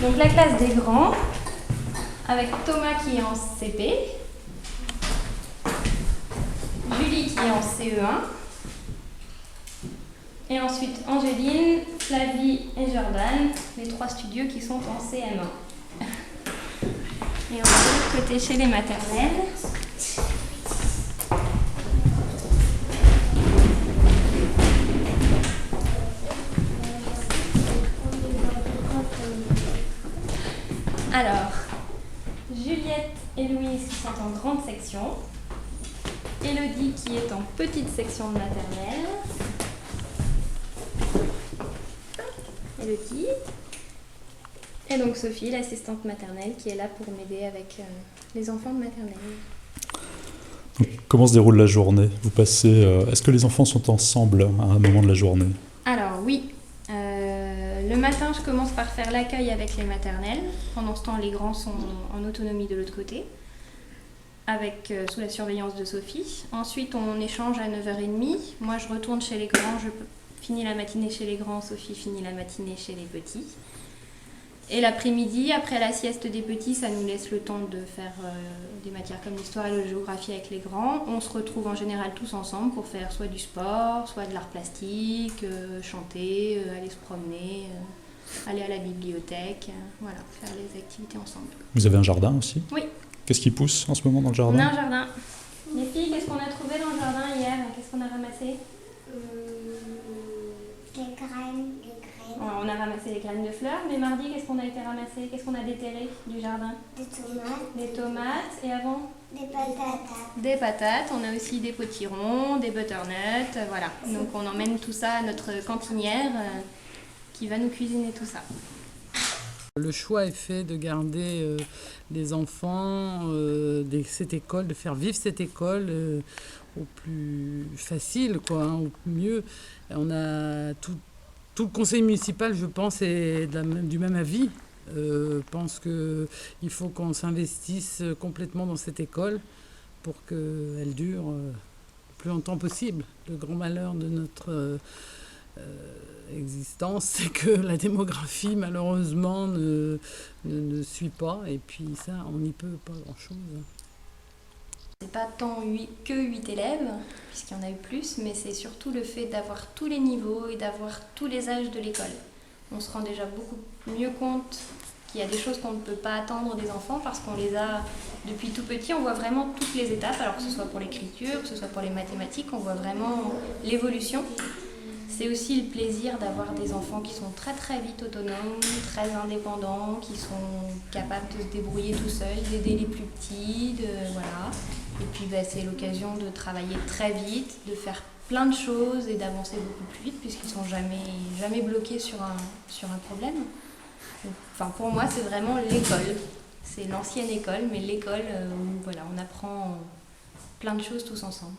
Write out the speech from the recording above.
Donc la classe des grands, avec Thomas qui est en CP, Julie qui est en CE1, et ensuite Angéline, Flavie et Jordan, les 3 studios qui sont en CM1. Et on va de l'autre côté chez les maternelles. Alors, Juliette et Louise qui sont en grande section, Elodie qui est en petite section de maternelle, Elodie, et donc Sophie, l'assistante maternelle, qui est là pour m'aider avec les enfants de maternelle. Donc, comment se déroule la journée? Vous passez, est-ce que les enfants sont ensemble à un moment de la journée? Alors oui, le matin je commence par faire l'accueil avec les maternelles. Pendant ce temps les grands sont en autonomie de l'autre côté, sous la surveillance de Sophie. Ensuite on échange à 9h30. Moi je retourne chez les grands, je finis la matinée chez les grands, Sophie finit la matinée chez les petits. Et l'après-midi, après la sieste des petits, ça nous laisse le temps de faire des matières comme l'histoire et la géographie avec les grands. On se retrouve en général tous ensemble pour faire soit du sport, soit de l'art plastique, chanter, aller se promener, aller à la bibliothèque, voilà, faire les activités ensemble. Vous avez un jardin aussi? Oui. Qu'est-ce qui pousse en ce moment dans le On jardin? a un jardin. Les filles, qu'est-ce qu'on a trouvé dans le jardin hier? Qu'est-ce qu'on a ramassé? Les graines. On a ramassé les graines de fleurs, mais mardi, qu'est-ce qu'on a été ramassé? Qu'est-ce qu'on a déterré du jardin? Des tomates. Des tomates, et avant? Des patates. Des patates, on a aussi des potirons, des butternuts, voilà. Donc on emmène tout ça à notre cantinière qui va nous cuisiner tout ça. Le choix est fait de garder les enfants cette école, de faire vivre cette école au plus facile, quoi, au mieux. On a tout le conseil municipal, je pense, est du même avis. Pense qu'il faut qu'on s'investisse complètement dans cette école pour qu'elle dure le plus longtemps possible. Le grand malheur de notre existence, c'est que la démographie, malheureusement, ne suit pas. Et puis ça, on n'y peut pas grand-chose. C'est pas tant que 8 élèves, puisqu'il y en a eu plus, mais c'est surtout le fait d'avoir tous les niveaux et d'avoir tous les âges de l'école. On se rend déjà beaucoup mieux compte qu'il y a des choses qu'on ne peut pas attendre des enfants parce qu'on les a depuis tout petit, on voit vraiment toutes les étapes, alors que ce soit pour l'écriture, que ce soit pour les mathématiques, on voit vraiment l'évolution. C'est aussi le plaisir d'avoir des enfants qui sont très très vite autonomes, très indépendants, qui sont capables de se débrouiller tout seuls, d'aider les plus petits, voilà. Et puis c'est l'occasion de travailler très vite, de faire plein de choses et d'avancer beaucoup plus vite puisqu'ils ne sont jamais bloqués sur un problème. Enfin, pour moi, c'est vraiment l'école. C'est l'ancienne école, mais l'école où voilà, on apprend plein de choses tous ensemble.